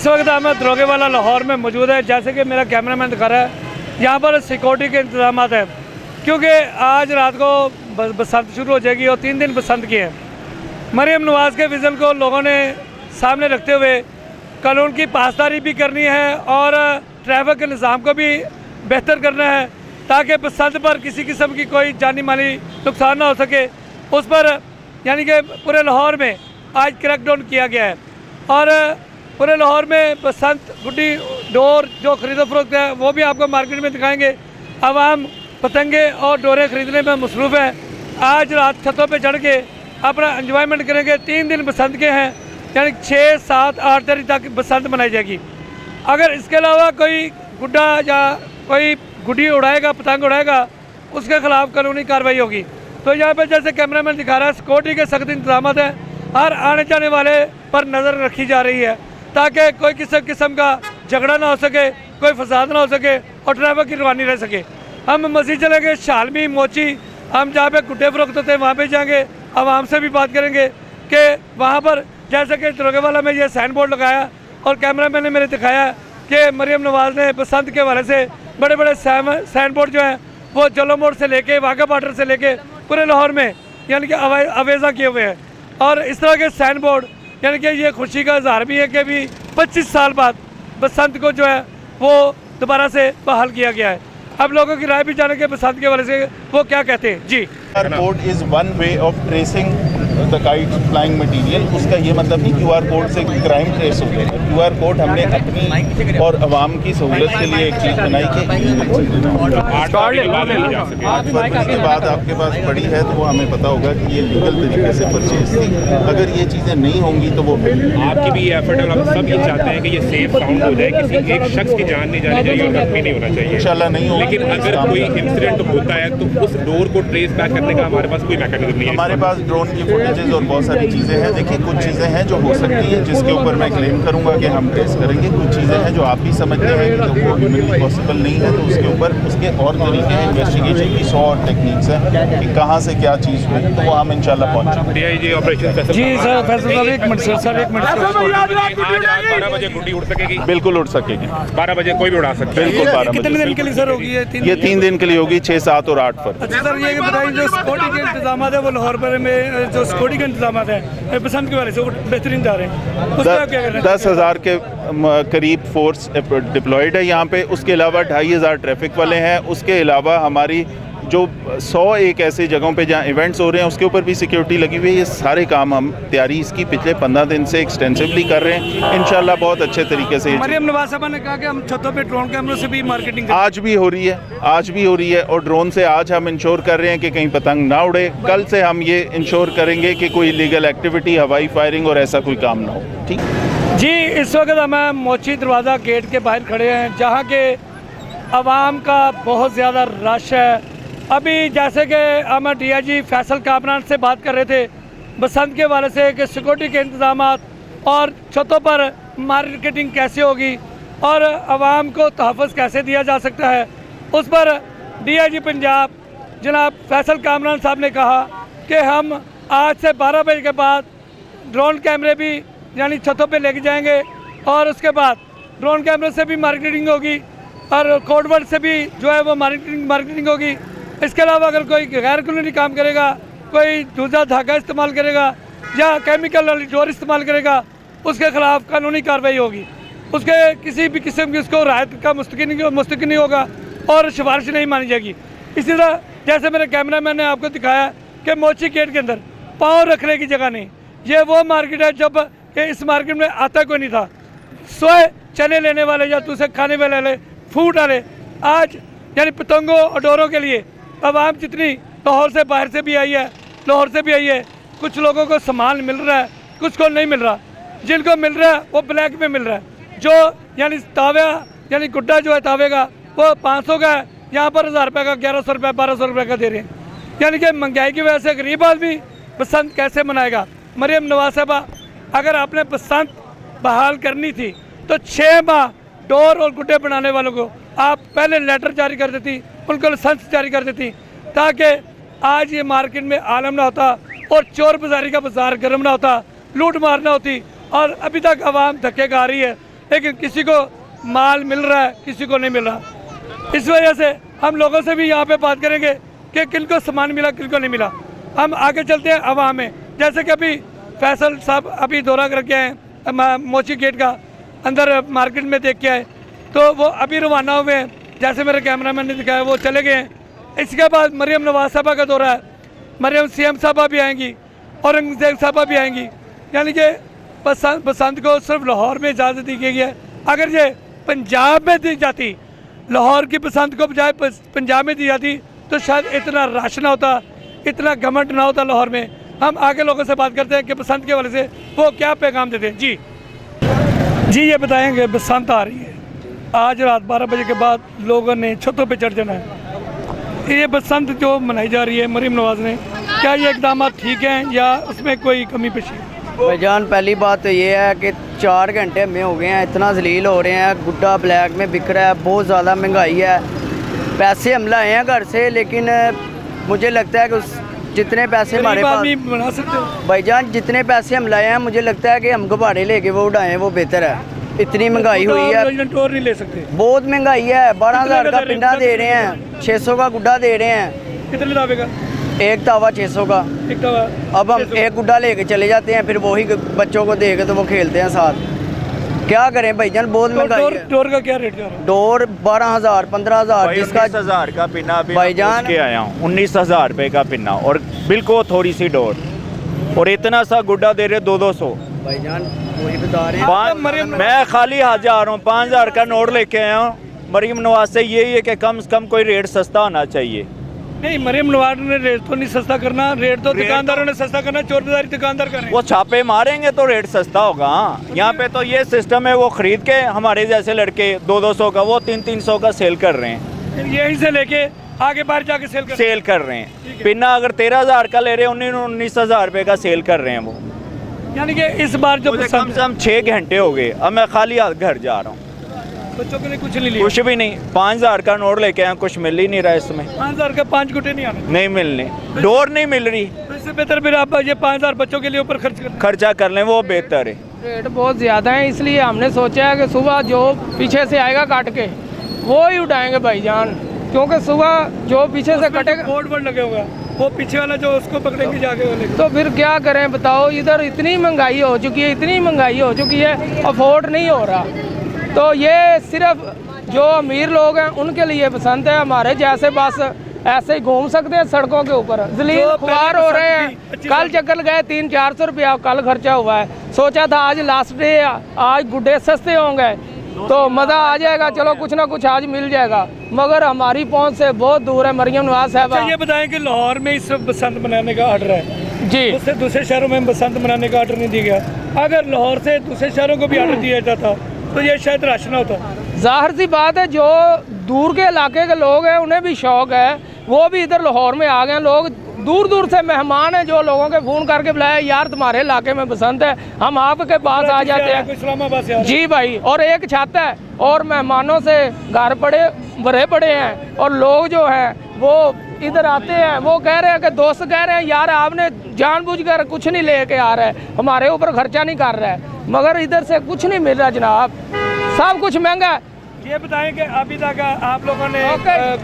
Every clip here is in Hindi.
इस वक्त मैं दरोगेवाला लाहौर में मौजूद है। जैसे कि मेरा कैमरामैन दिखा रहा है, यहाँ पर सिक्योरिटी के इंतजाम हैं, क्योंकि आज रात को बसंत शुरू हो जाएगी और 3 दिन बसंत की है। मरियम नवाज़ के विज़न को लोगों ने सामने रखते हुए कानून की पासदारी भी करनी है और ट्रैफिक के निज़ाम को भी बेहतर करना है, ताकि बसंत पर किसी किस्म की कोई जानी माली नुकसान ना हो सके। उस पर यानी कि पूरे लाहौर में आज क्रैकडाउन किया गया है और पूरे लाहौर में बसंत गुड्डी डोर जो खरीदो फरोख्त है वो भी आपको मार्केट में दिखाएंगे। आवाम पतंगे और डोरें ख़रीदने में मसरूफ़ है। आज रात छतों पे चढ़ के अपना एंजॉयमेंट करेंगे। 3 दिन बसंत के हैं, यानी 6, 7, 8 तारीख तक बसंत मनाई जाएगी। अगर इसके अलावा कोई गुड्डा या कोई गुड्डी उड़ाएगा, पतंग उड़ाएगा, उसके खिलाफ कानूनी कार्रवाई होगी। तो यहाँ पर जैसे कैमरामैन दिखा रहा है, सिक्योरिटी के सख्त इंतजाम हैं। हर आने जाने वाले पर नज़र रखी जा रही है ताकि कोई किसी किस्म का झगड़ा ना हो सके, कोई फसाद ना हो सके और ट्रैफिक की रवानी रह सके। हम मज़ीद चलेंगे शालमी, मोची, हम जहाँ पे गुड्डे फरोख्त होते हैं वहाँ पे जाएंगे, आवाम से भी बात करेंगे कि वहाँ पर जैसे कि दरोगेवाला में ये साइन बोर्ड लगाया और कैमरामैन ने मेरे दिखाया कि मरियम नवाज़ ने बसंत के हवाले से बड़े बड़े साइन बोर्ड जो हैं वो जलो मोड़ से लेके वाघा बॉर्डर से लेके पूरे लाहौर में यानी कि अवेजा किए हुए हैं। और इस तरह के साइन बोर्ड यानी कि ये खुशी का इजहार भी है कि अभी 25 साल बाद बसंत को जो है वो दोबारा से बहाल किया गया है। अब लोगों की राय भी जाने के बसंत के वजह से वो क्या कहते हैं। जी, code is one way of tracing the kite flying material. उसका ये मतलब नहीं QR कोड से क्राइम ट्रेस हो गया। QR कोड हमने अपनी और आवाम की सहूलत के लिए एक चीज़ बनाई कि 8 फरवरी के बाद आपके पास पड़ी है तो वो हमें पता होगा कि ये लीगल तरीके से परचेज थी। अगर ये चीज़ें नहीं होंगी तो वो आपकी भी एफर्ट है। हम सब ये चाहते हैं कि ये सेफ साउंड हो जाए, किसी एक शख्स की जान नहीं जानी चाहिए और जख्मी नहीं होना चाहिए। इंशाल्लाह नहीं होगा। लेकिन अगर कोई इंसिडेंट होता है तो उस डोर को ट्रेस बैक करने का हमारे पास कोई मैकेनिज्म नहीं है। हमारे पास ड्रोन की फुटेजेस और बहुत सारी चीज़ें हैं। देखिए, कुछ चीज़ें हैं जो हो सकती हैं जिसके ऊपर मैं क्लेम करूंगा कि हम ट्रेस करेंगे। कुछ चीज़ें हैं जो आप भी समझते हैं कि तो वो ह्यूमनली पॉसिबल नहीं है, तो उसके ऊपर उसके और तरीके हैं, इन्वेस्टिगेशन की 100 और टेक्निक्स हैं कि कहाँ से क्या चीज़ हुई, तो वो हम इंशाल्लाह पहुँचेंगे। DIG ऑपरेशन जी सर, फैसल साहब एक मिनट सर, एक मिनट। 12 बजे गुड्डी उड़ सकेगी? बिल्कुल उड़ सकेगी। 12 बजे कोई भी उड़ा सकता है। बिल्कुल 12 कितने दिन के लिए सर होगी ये 3 दिन के लिए होगी, 6, 7 और 8 फरवरी। अच्छा सर, ये बताइए जो सिक्योरिटी के इंतजाम है वो लाहौर पर में जो सिक्योरिटी के इंतजाम है बसंत के वाले से वो बेहतरीन जा रहे हैं, उसका क्या करें? 10,000 के करीब फोर्स डिप्लॉयड है यहाँ पे। उसके अलावा 2,500 ट्रैफिक वाले हैं। उसके अलावा हमारी जो 101 ऐसी जगहों पे जहाँ इवेंट्स हो रहे हैं उसके ऊपर भी सिक्योरिटी लगी हुई है। ये सारे काम हम तैयारी इसकी पिछले 15 दिन से एक्सटेंसिवली कर रहे हैं। इंशाल्लाह बहुत अच्छे तरीके से। मरियम नवाज़ साहब ने कहा कि हम छतों पे ड्रोन कैमरों से भी मार्केटिंग आज भी हो रही है, आज भी हो रही है और ड्रोन से आज हम इंश्योर कर रहे हैं कि कहीं पतंग ना उड़े। कल से हम ये इंश्योर करेंगे कि कोई इलीगल एक्टिविटी, हवाई फायरिंग और ऐसा कोई काम ना हो। ठीक जी, इस वक्त हम मोची दरवाज़ा गेट के बाहर खड़े हैं जहाँ के आवाम का बहुत ज़्यादा रश है। अभी जैसे कि हम DIG फैसल कामरान से बात कर रहे थे बसंत के वाले से कि सिक्योरिटी के इंतजाम और छतों पर मार्केटिंग कैसे होगी और आवाम को तहफ़्फ़ुज़ कैसे दिया जा सकता है, उस पर DIG पंजाब जनाब फैसल कामरान साहब ने कहा कि हम आज से 12 बजे के बाद ड्रोन कैमरे भी यानी छतों पे लेके जाएंगे और उसके बाद ड्रोन कैमरे से भी मार्केटिंग होगी और कोडवर्ड से भी जो है वो मार्केटिंग होगी। इसके अलावा अगर कोई गैर कानूनी काम करेगा, कोई दूसरा धागा इस्तेमाल करेगा या केमिकल वाली डोर इस्तेमाल करेगा, उसके खिलाफ कानूनी कार्रवाई होगी। उसके किसी भी किस्म की उसको राहत का मुस्तकिन नहीं होगा और सिफारिश नहीं मानी जाएगी। इसी तरह जैसे मेरे कैमरामैन ने आपको दिखाया कि मोची गेट के अंदर पाँव रखने की जगह नहीं। ये वो मार्केट है जब इस मार्केट में आता कोई नहीं था। सोए चने लेने वाले या दूसरे खाने वाले फूड वाले आज यानी पतंगों और डोरों के लिए आवाम जितनी लाहौर से बाहर से भी आई है, लाहौर से भी आई है। कुछ लोगों को सामान मिल रहा है, कुछ को नहीं मिल रहा। जिनको मिल रहा है वो ब्लैक में मिल रहा है। जो यानी तावा यानी गुड्डा जो है तावे का वो 500 का है, यहाँ पर 1000 रुपये का, 1100 रुपये, 1200 रुपये का दे रहे हैं। यानी कि महंगाई की वजह से गरीब आदमी बसंत कैसे मनाएगा? मरियम नवाज़ साहबा, अगर आपने बसंत बहाल करनी थी तो 6 माह डोर और गुड्डे बनाने वालों को आप पहले लेटर जारी कर देती, उनको लाइसेंस जारी कर देती, ताकि आज ये मार्केट में आलम ना होता और चोर बाजारी का बाजार गर्म ना होता, लूट मार ना होती। और अभी तक आवाम धक्के खा रही है। लेकिन किसी को माल मिल रहा है, किसी को नहीं मिल रहा। इस वजह से हम लोगों से भी यहाँ पे बात करेंगे कि किनको सामान मिला, किनको नहीं मिला। हम आगे चलते हैं अवाम में। जैसे कि अभी फैसल साहब अभी दौरा करके आए मोची गेट का, अंदर मार्केट में देख के आए, तो वो अभी रवाना हुए हैं। जैसे मेरे कैमरामैन ने दिखाया वो चले गए हैं। इसके बाद मरियम नवाज साहबा का दौरा है, मरियम सीएम साहबा भी आएंगी, औरंगजेब साहबा भी आएंगी। यानी कि बसंत को सिर्फ लाहौर में इजाज़त दी गई है। अगर ये पंजाब में दी जाती, लाहौर की बसंत को बजाय पंजाब में दी जाती, तो शायद इतना रश ना होता, इतना घमंड ना होता लाहौर में। हम आगे लोगों से बात करते हैं कि बसंत के वाले से वो क्या पैगाम देते हैं। जी ये बताएंगे, बसंत आ रही है, आज रात 12 बजे के बाद लोगों ने छतों पे चढ़ जाना है। ये बसंत जो मनाई जा रही है मरीम नवाज ने, क्या ये इकदाम ठीक हैं या उसमें कोई कमी पेशी है? भाईजान पहली बात तो ये है कि 4 घंटे हमें हो गए हैं, इतना जलील हो रहे हैं, गुड्डा ब्लैक में बिक रहा है, बहुत ज़्यादा महंगाई है। पैसे हम लाए हैं घर से, लेकिन मुझे लगता है कि जितने पैसे हमारे पास बना सकते हो भाईजान, जितने पैसे हम लाए हैं, मुझे लगता है कि हम गुब्बारे लेके वो उड़ाएं, वो बेहतर है। इतनी महंगाई हुई है, नहीं ले सकते, बहुत महंगाई है। 12,000 का पिंडा दे रहे हैं, 600 का गुड्डा दे रहे हैं। कितने दावे का? एक तावा 600 का। एक तावा। अब हम एक गुड्डा लेके चले जाते हैं, फिर वही बच्चों को दे के तो वो खेलते हैं साथ। क्या करें भाईजान, बहुत महंगाई है। डोर का क्या रेट है? डोर 12,000 15,000 जिसका 19,000 का पिन्ना अभी भाईजान के आया हूँ, 19,000 रुपये का पिन्ना और बिल्कुल थोड़ी सी डोर, और इतना सा गुड्डा दे रहे 200-200। भाईजान वही बता रहे हैं। मैं खाली हाथ जा रहा हूँ, 5,000 का नोट लेके आया हूँ। मरीम नवाज से यही है कि कम से कम कोई रेट सस्ता होना चाहिए। नहीं, मरीम नवाज ने रेट तो नहीं सस्ता करना, रेट तो दुकानदारों ने सस्ता करना, चोर बाजारी दुकानदार कर रहे हैं। वो छापे मारेंगे तो रेट सस्ता होगा। यहाँ पे तो ये सिस्टम है, वो खरीद के हमारे जैसे लड़के 200-200 का, वो 300-300 का सेल कर रहे हैं। यहीं से लेके आगे बाहर जाके सेल कर रहे हैं। पिन्ना अगर 13,000 का ले रहे हैं, 19,000 रुपये का सेल कर रहे हैं वो। यानी कि इस बार जो कम से कम 6 घंटे हो गए, अब मैं खाली हाथ घर जा रहा हूँ। बच्चों के लिए कुछ नहीं लिया? कुछ भी नहीं, 5,000 का नोट लेके आया, कुछ मिल ही नहीं रहा इसमें। 5,000 का 5 गुटे नहीं आने, नहीं मिलने, डोर नहीं मिल रही। तो इससे बेहतर फिर आप ये 5,000 बच्चों के लिए ऊपर खर्चा कर लें, वो बेहतर है। रेट बहुत ज़्यादा है, इसलिए हमने सोचा है कि सुबह जो पीछे से आएगा काट के वो ही उठाएंगे भाईजान, क्योंकि सुबह जो पीछे से कटेगा बोर्ड लगे हुए हैं, वो पीछे वाला जो उसको पकड़ेंगे जाके वाले। तो फिर क्या करें बताओ, इधर इतनी महंगाई हो चुकी है, इतनी महंगाई हो चुकी है, अफोर्ड नहीं हो रहा। तो ये सिर्फ जो अमीर लोग हैं उनके लिए पसंद है, हमारे जैसे बस ऐसे ही घूम सकते हैं सड़कों के ऊपर, जलील खुआर हो रहे हैं। कल चक्कर गए 300-400 रुपया कल खर्चा हुआ है। सोचा था आज लास्ट डे, आज गुड्डे सस्ते होंगे तो मज़ा आ जाएगा, चलो कुछ ना कुछ आज मिल जाएगा, मगर हमारी पहुंच से बहुत दूर है। मरियम नवाज साहब, ये बताएं कि लाहौर में इस बसंत मनाने का ऑर्डर है जी, उससे दूसरे शहरों में बसंत मनाने का ऑर्डर नहीं दिया गया। अगर लाहौर से दूसरे शहरों को भी ऑर्डर दिया जाता तो ये शायद राश ना होता। जाहिर सी बात है, जो दूर के इलाके के लोग हैं उन्हें भी शौक है, वो भी इधर लाहौर में आ गए। लोग दूर दूर से मेहमान हैं, जो लोगों के फ़ोन करके बुलाया, यार तुम्हारे इलाके में बसंत है, हम आपके पास आ जाते हैं। इस्लामाबाद से जी भाई, और एक छत है और मेहमानों से घर भरे पड़े हैं, और लोग जो हैं वो इधर आते हैं, वो कह रहे हैं कि दोस्त कह रहे हैं यार आपने जानबूझकर कुछ नहीं लेके आ रहा है, हमारे ऊपर खर्चा नहीं कर रहा है, मगर इधर से कुछ नहीं मिल रहा जनाब, सब कुछ महंगा है। ये बताएं कि अभी तक आप लोगों ने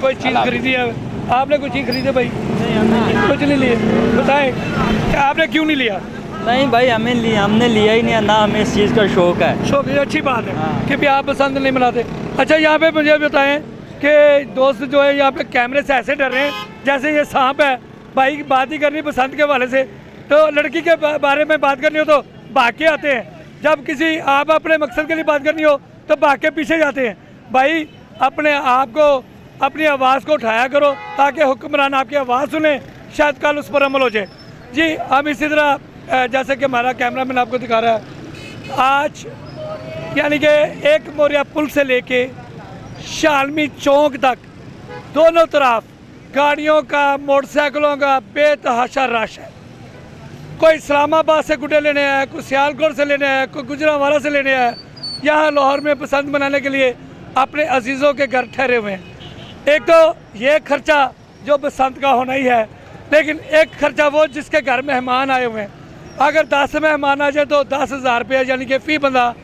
कोई चीज़ खरीदी है? आपने कोई चीज़ खरीदी भाई? कुछ नहीं लिए। बताएं कि आपने क्यों नहीं लिया? नहीं भाई, हमने लिया ही नहीं, ना हमें इस चीज़ का शौक है। शौक है, अच्छी बात है कि भी आप पसंद नहीं मनाते। अच्छा, यहाँ पे मुझे बताएं कि दोस्त जो है यहाँ पे कैमरे से ऐसे डर रहे हैं जैसे ये सांप है। भाई की बात ही करनी पसंद के वाले से, तो लड़की के बारे में बात करनी हो तो भाग के आते हैं, जब किसी आप अपने मकसद के लिए बात करनी हो तो भाग के पीछे जाते हैं। भाई अपने आप को, अपनी आवाज़ को उठाया करो ताकि हुक्मरान आपकी आवाज़ सुने, शायद कल उस पर अमल हो जाए। जी, हम इसी तरह जैसे कि हमारा कैमरामैन आपको दिखा रहा है, आज यानी कि एक मोरिया पुल से लेके शालमी चौक तक दोनों तरफ गाड़ियों का, मोटरसाइकिलों का बेतहाशा रश है। कोई इस्लामाबाद से गुड्डे लेने आया, कोई सियालकोट से लेने आया, कोई गुजरांवाला से लेने आया, यहाँ लाहौर में पसंद मनाने के लिए अपने अजीज़ों के घर ठहरे हुए हैं। एक तो ये खर्चा जो बसंत का होना ही है, लेकिन एक खर्चा वो जिसके घर मेहमान आए हुए हैं। अगर 10 मेहमान आ जाए तो 10,000 रुपये, यानी कि फ़ी बंदा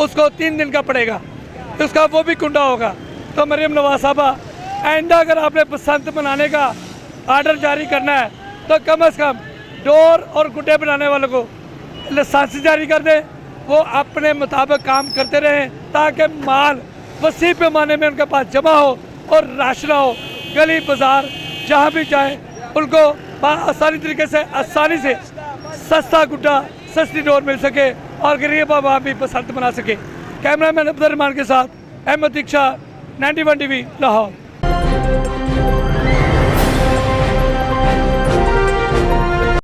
उसको 3 दिन का पड़ेगा, उसका वो भी कुंडा होगा। तो मरियम नवाज साहबा, आइंदा अगर आपने बसंत मनाने का आर्डर जारी करना है तो कम से कम डोर और गुड्डे बनाने वालों को लाइसेंस जारी कर दें, वो अपने मुताबिक काम करते रहें ताकि माल वसी पैमाने में उनके पास जमा हो और राशन हो। गली बाज़ार जहाँ भी जाए उनको आसानी तरीके से आसानी से सस्ता गुड्डा सस्ती डोर मिल सके और गरीब आवाम भी बसंत मना सके। कैमरामैन अब्दुल रहमान के साथ अहमद दीक्षा, 91 टीवी, लाहौर।